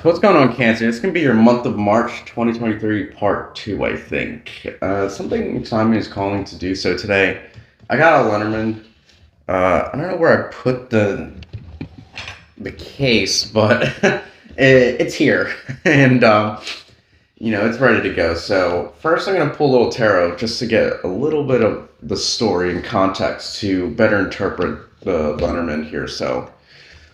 What's going on, Cancer? It's going to be your month of March 2023, part two, I think. Something inside me is calling to do so today. I got a Leonardman. I don't know where I put the case, but it's here. And, it's ready to go. So, first, I'm going to pull a little tarot just to get a little bit of the story and context to better interpret the Leonardman here. So,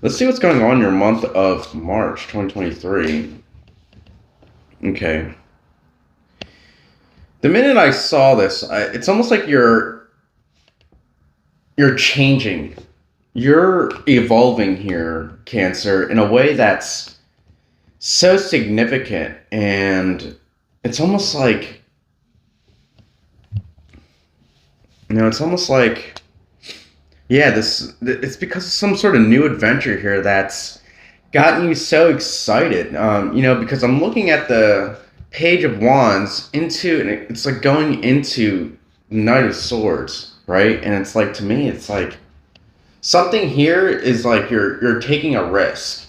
let's see what's going on in your month of March 2023. Okay. The minute I saw this, it's almost like you're changing. You're evolving here, Cancer, in a way that's so significant, and it's almost like it's almost like yeah, this it's because of some sort of new adventure here that's gotten you so excited. Because I'm looking at the Page of Wands and it's like going into Knight of Swords, right? And it's like, to me, it's like something here is like you're taking a risk,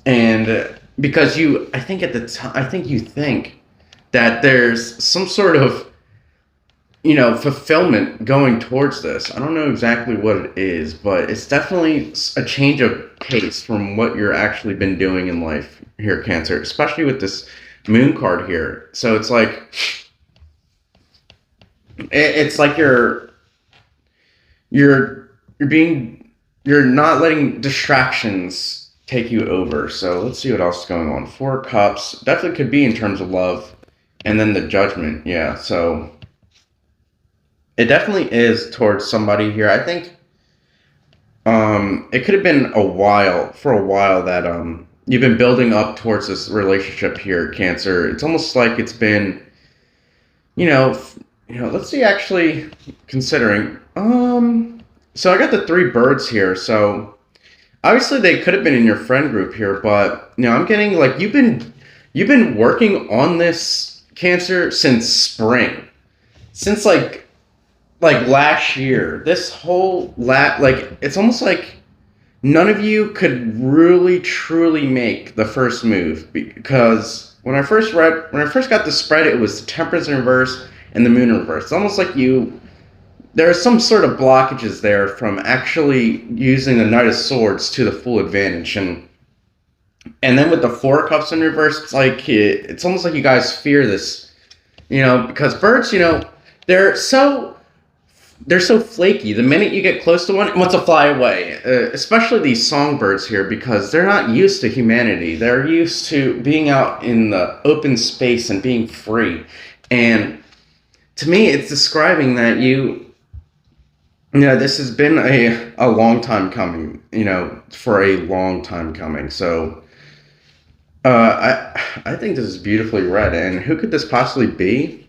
and because I think at the time, I think you think that there's some sort of fulfillment going towards this. I don't know exactly what it is, but it's definitely a change of pace from what you're actually been doing in life here, Cancer, especially with this moon card here. So it's like you're not letting distractions take you over. So let's see what else is going on. Four Cups definitely could be in terms of love, and then the Judgment. Yeah, so it definitely is towards somebody here. I think it could have been a while that you've been building up towards this relationship here, Cancer. It's almost like it's been, let's see, actually considering so I got the three birds here. So obviously they could have been in your friend group here, but I'm getting like you've been working on this, Cancer, since spring. Since like last year, this whole like it's almost like none of you could really truly make the first move, because when I first got the spread, it was the Temperance in reverse and the Moon in reverse. It's almost like there are some sort of blockages there from actually using the Knight of Swords to the full advantage, and then with the Four Cups in reverse, it's like it's almost like you guys fear this, because birds, they're so flaky. The minute you get close to one, it wants to fly away. Especially these songbirds here, because they're not used to humanity. They're used to being out in the open space and being free. And to me, it's describing that this has been a long time coming. For a long time coming. So I think this is beautifully read. And who could this possibly be?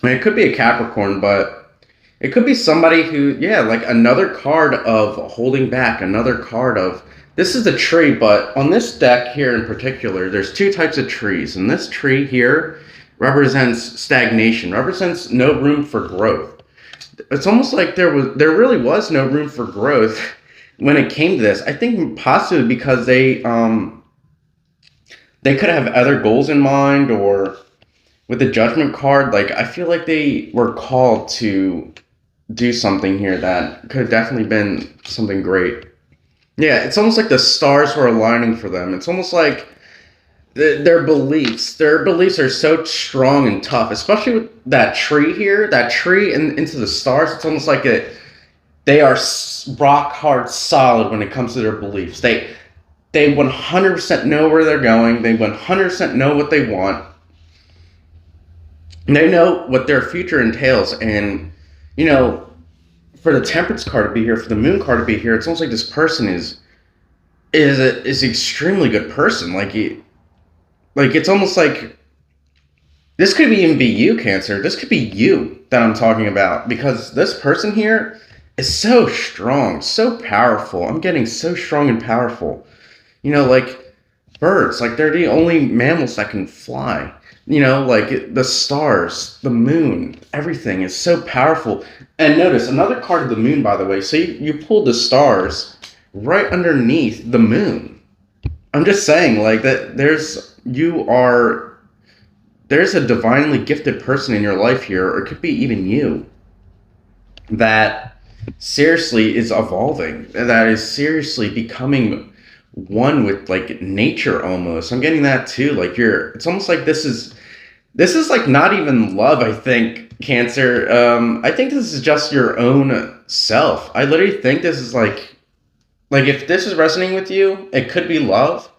I mean, it could be a Capricorn, but it could be somebody who, like another card of holding back, another card of, this is the tree, but on this deck here in particular, there's two types of trees. And this tree here represents stagnation, represents no room for growth. It's almost like there really was no room for growth when it came to this. I think possibly because they could have other goals in mind, or with the Judgment card, like I feel like they were called to do something here that could have definitely been something great. Yeah, it's almost like the stars were aligning for them. It's almost like their beliefs are so strong and tough, especially with that tree here, that tree and into the stars. It's almost like they are rock hard solid when it comes to their beliefs. They 100% know where they're going. They 100% know what they want. They know what their future entails. And for the Temperance card to be here, for the Moon card to be here, it's almost like this person is an extremely good person. Like it's almost like this could even be you, Cancer. This could be you that I'm talking about, because this person here is so strong, so powerful. I'm getting so strong and powerful. Like birds, like they're the only mammals that can fly. Like the stars, the moon, everything is so powerful. And notice another card of the moon, by the way. So you pulled the stars right underneath the moon. I'm just saying, like, that there's a divinely gifted person in your life here, or it could be even you, that seriously is evolving, that is seriously becoming one with like nature almost. I'm getting that too. Like it's almost like this is like not even love, I think, Cancer. I think this is just your own self. I literally think this is like if this is resonating with you, it could be love,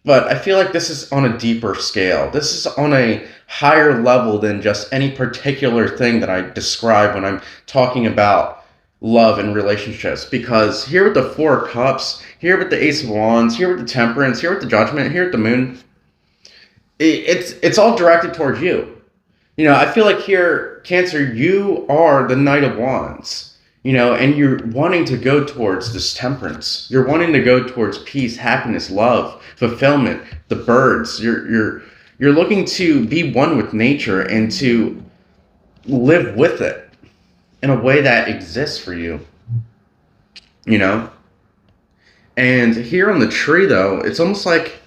but I feel like this is on a deeper scale. This is on a higher level than just any particular thing that I describe when I'm talking about love and relationships. Because here with the Four of Cups, here with the Ace of Wands, here with the Temperance, here with the Judgment, here with the Moon, it's all directed towards you. You know, I feel like here, Cancer, you are the Knight of Wands, you know, and you're wanting to go towards this temperance. You're wanting to go towards peace, happiness, love, fulfillment, the birds. You're looking to be one with nature and to live with it in a way that exists for you, you know? And here on the tree, though, it's almost like,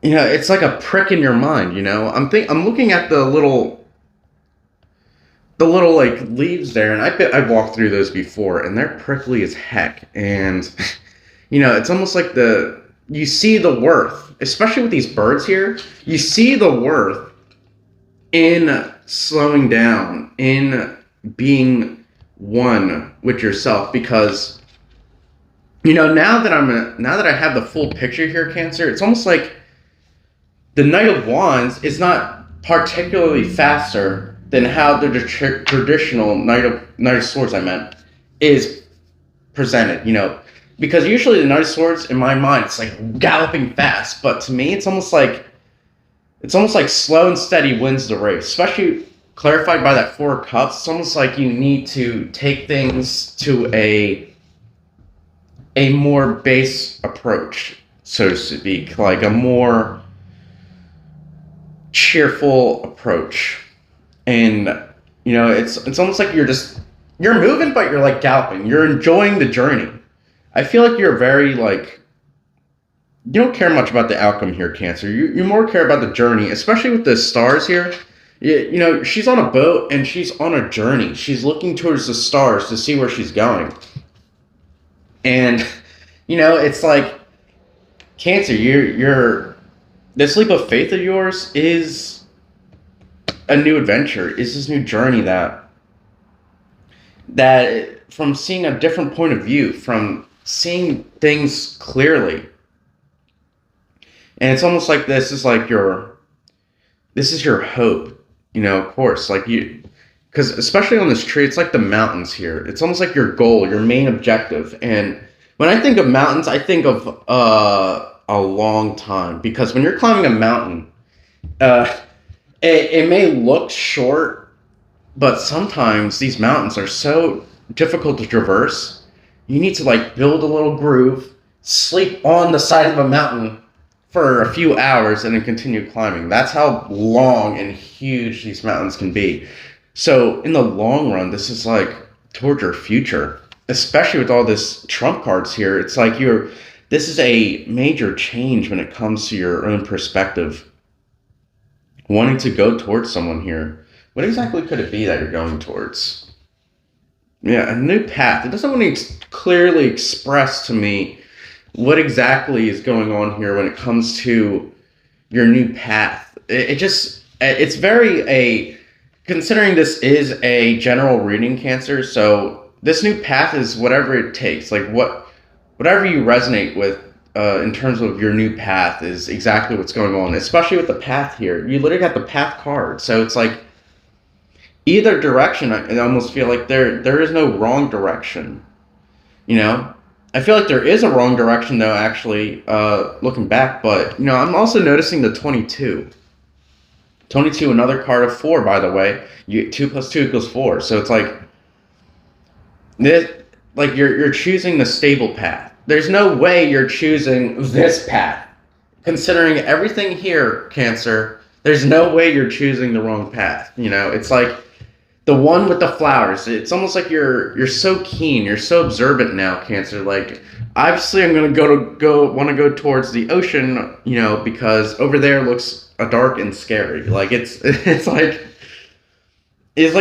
you know, it's like a prick in your mind, you know? I'm looking at the little like leaves there, and I've walked through those before, and they're prickly as heck. And you know, it's almost like you see the worth, especially with these birds here. You see the worth in slowing down, in being one with yourself, because you know, now that I have the full picture here, Cancer, it's almost like the Knight of Wands is not particularly faster than how the traditional Knight of Swords, is presented, you know. Because usually the Knight of Swords, in my mind, it's like galloping fast. But to me, it's almost like slow and steady wins the race. Especially clarified by that Four of Cups. It's almost like you need to take things to a more base approach, so to speak. Like a more cheerful approach. And you know, it's almost like you're moving, but you're like galloping. You're enjoying the journey. I feel like you're very like, you don't care much about the outcome here, Cancer. You more care about the journey, especially with the stars here. You know, she's on a boat and she's on a journey. She's looking towards the stars to see where she's going. And you know, it's like, Cancer, you're this leap of faith of yours is a new adventure, is this new journey that from seeing a different point of view, from seeing things clearly. And it's almost like this is your hope, you know, of course, like because especially on this tree, it's like the mountains here. It's almost like your goal, your main objective. And when I think of mountains, I think of a long time, because when you're climbing a mountain, it may look short, but sometimes these mountains are so difficult to traverse. You need to like build a little groove, sleep on the side of a mountain for a few hours, and then continue climbing. That's how long and huge these mountains can be. So in the long run, this is like towards your future, especially with all this trump cards here. It's like this is a major change when it comes to your own perspective. Wanting to go towards someone here. What exactly could it be that you're going towards? Yeah, a new path. It doesn't really clearly express to me what exactly is going on here when it comes to your new path. It's very considering this is a general reading, Cancer, so this new path is whatever it takes. Like whatever you resonate with in terms of your new path is exactly what's going on, especially with the path here. You literally got the path card. So it's like either direction, I almost feel like there is no wrong direction. You know? I feel like there is a wrong direction though, actually, looking back, but you know, I'm also noticing the 22. 22, another card of 4, by the way. 2 + 2 = 4. So it's like this, like you're choosing the stable path. There's no way you're choosing this path. Considering everything here, Cancer, there's no way you're choosing the wrong path. You know, it's like The one with the flowers. It's almost like you're so keen, you're so observant now, Cancer. Like obviously, I'm gonna go want to go towards the ocean, because over there looks dark and scary. Like it's like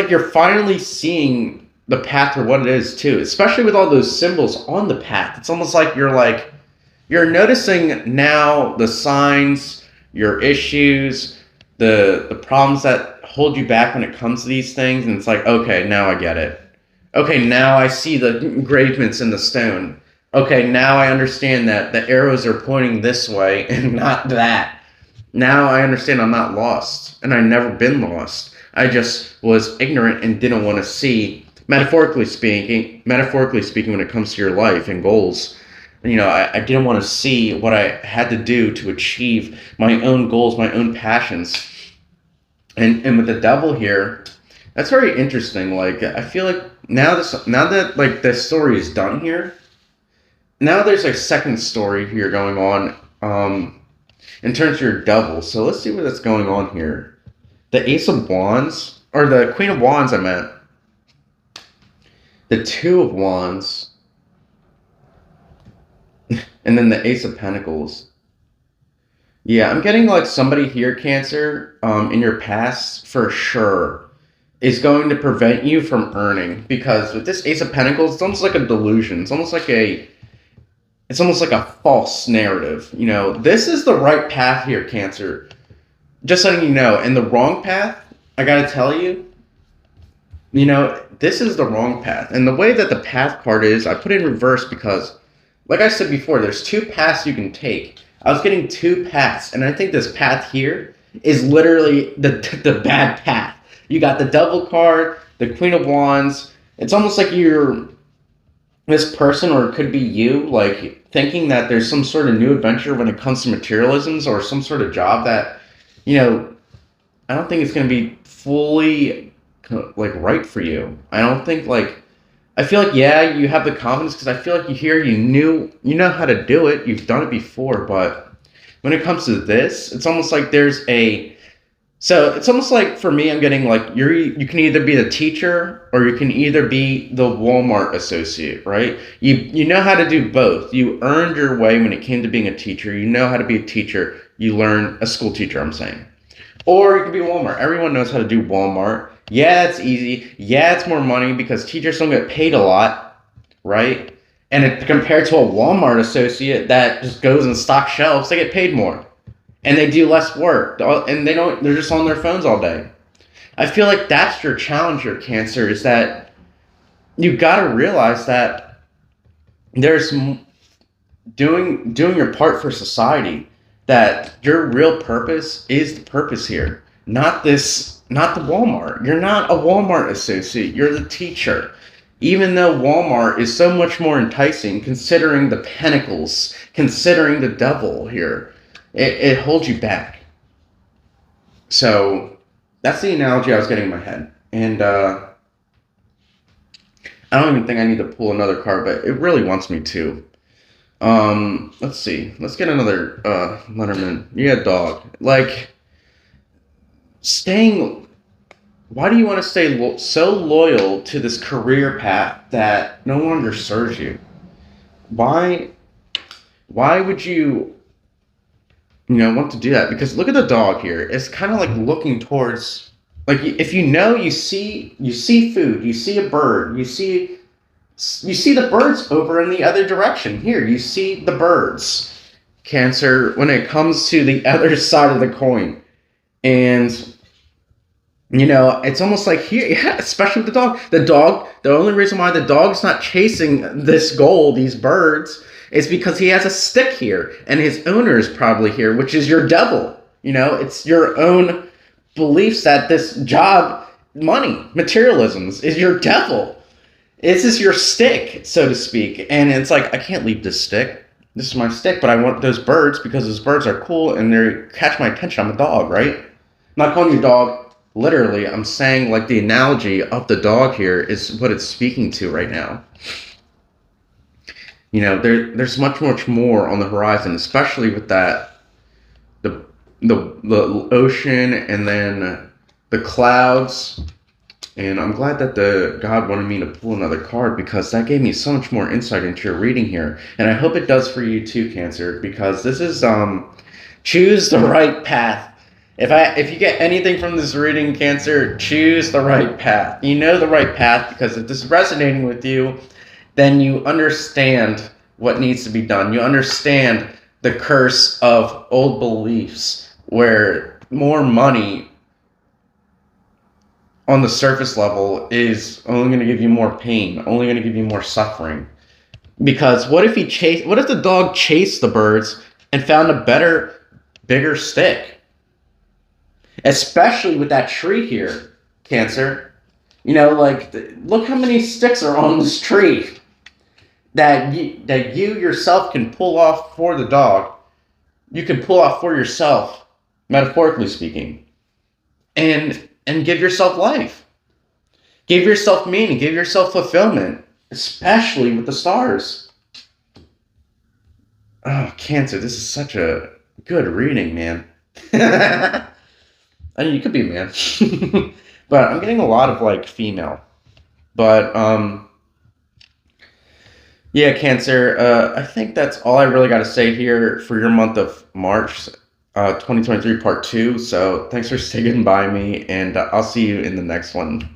you're finally seeing the path for what it is too. Especially with all those symbols on the path. It's almost like you're noticing now the signs, your issues, the problems that hold you back when it comes to these things, and it's like, okay, now I get it. Okay, now I see the engravements in the stone. Okay, now I understand that the arrows are pointing this way and not that. Now I understand I'm not lost, and I've never been lost. I just was ignorant and didn't want to see, metaphorically speaking, when it comes to your life and goals. I didn't want to see what I had to do to achieve my own goals, my own passions. And with the devil here, that's very interesting. Like I feel like now that like the story is done here, now there's a second story here going on in terms of your devil. So let's see what's going on here. The Ace of Wands, or the Queen of Wands, I meant. The Two of Wands. And then the Ace of Pentacles. Yeah, I'm getting like somebody here, Cancer, in your past for sure is going to prevent you from earning, because with this Ace of Pentacles, it's almost like a delusion. It's almost like a false narrative. This is the right path here, Cancer. Just letting you know, and the wrong path, I gotta tell you, this is the wrong path. And the way that the path card is, I put it in reverse because, like I said before, there's two paths you can take. I was getting two paths, and I think this path here is literally the bad path. You got the Devil card, the Queen of Wands. It's almost like you're this person, or it could be you, like thinking that there's some sort of new adventure when it comes to materialisms, or some sort of job that, I don't think it's going to be fully like right for you. I don't think I feel like, yeah, you have the confidence because I feel like you know how to do it. You've done it before, but when it comes to this, it's almost like it's almost like for me, I'm getting like you can either be the teacher or you can either be the Walmart associate, right? You know how to do both. You earned your way when it came to being a teacher. You know how to be a teacher. You learn a school teacher, I'm saying. Or you can be Walmart. Everyone knows how to do Walmart. Yeah, it's easy. Yeah, it's more money because teachers don't get paid a lot, right? And compared to a Walmart associate that just goes and stocks shelves, they get paid more. And they do less work. And they're just on their phones all day. I feel like that's your challenge, your Cancer, is that you got to realize that there's doing your part for society, that your real purpose is the purpose here. Not the Walmart. You're not a Walmart associate. You're the teacher. Even though Walmart is so much more enticing, considering the pentacles, considering the devil here, it holds you back. So that's the analogy I was getting in my head. And I don't even think I need to pull another card, but it really wants me to. Let's see. Let's get another Letterman. Yeah, dog. Why do you want to stay so loyal to this career path that no longer serves you? Why would you want to do that? Because look at the dog here. It's kind of like looking towards, like, if you see food, you see a bird, you see the birds over in the other direction. Here, you see the birds, Cancer, when it comes to the other side of the coin. And it's almost like here, yeah, especially with the dog. The only reason why the dog's not chasing this goal, these birds, is because he has a stick here, and his owner is probably here, which is your devil. It's your own beliefs that this job, money, materialisms, is your devil. This is your stick, so to speak. And it's like, I can't leave this stick. This is my stick, but I want those birds because those birds are cool and they catch my attention. I'm a dog, right? I'm not calling you dog. Literally, I'm saying like the analogy of the dog here is what it's speaking to right now. There's much more on the horizon, especially with that the ocean and then the clouds. And I'm glad that the God wanted me to pull another card because that gave me so much more insight into your reading here. And I hope it does for you too, Cancer, because this is choose the right path. If you get anything from this reading, Cancer, choose the right path. You know the right path because if this is resonating with you, then you understand what needs to be done. You understand the curse of old beliefs where more money on the surface level is only going to give you more pain, only going to give you more suffering. Because what if the dog chased the birds and found a better, bigger stick? Especially with that tree here, Cancer. You know, like, look how many sticks are on this tree that you yourself can pull off for the dog. You can pull off for yourself, metaphorically speaking, and give yourself life. Give yourself meaning. Give yourself fulfillment, especially with the stars. Oh, Cancer, this is such a good reading, man. I mean, you could be a man. But I'm getting a lot of, like, female. But, yeah, Cancer, I think that's all I really got to say here for your month of March, 2023 part 2. So thanks for sticking by me, and I'll see you in the next one.